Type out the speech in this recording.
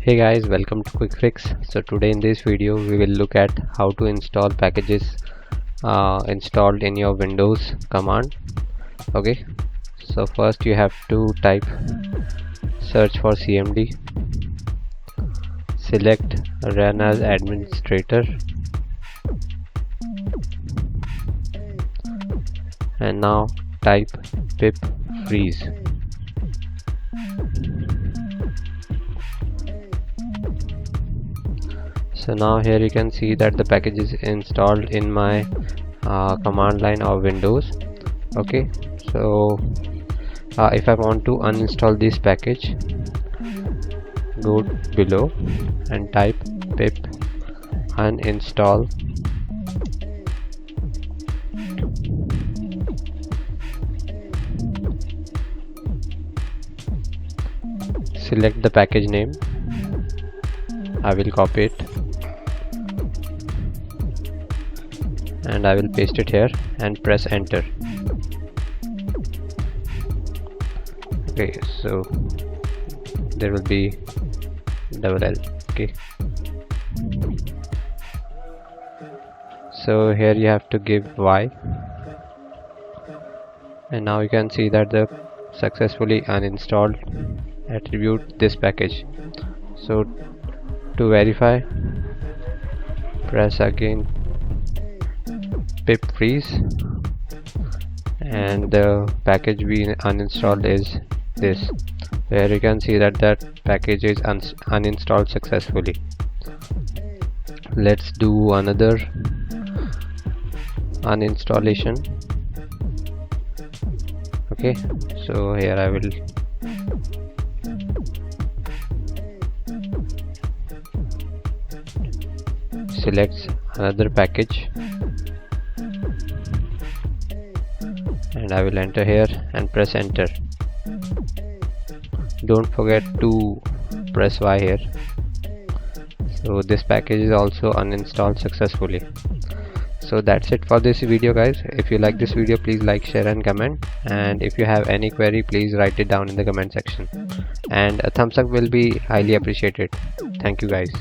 Hey guys, welcome to Quick Fix. So today in this video we will look at how to install packages installed in your Windows command. Okay, so first you have to type search for cmd, select run as administrator, and now type pip freeze. So now here you can see that the package is installed in my command line of Windows. Okay, so if I want to uninstall this package, go below and type pip uninstall. Select the package name. I will copy it and I will paste it here and press enter. Okay, so there will be double L. Okay, so here you have to give Y, and now you can see that the successfully uninstalled attribute this package. So to verify, press again pip freeze, and the package we uninstalled is this, where you can see that package is uninstalled successfully. Let's do another uninstallation. Okay, so here I will select another package and I will enter here and press enter. Don't forget to press Y here. So this package is also uninstalled successfully. So that's it for this video, guys. If you like this video, please like, share and comment, and if you have any query, please write it down in the comment section, and a thumbs up will be highly appreciated. Thank you guys.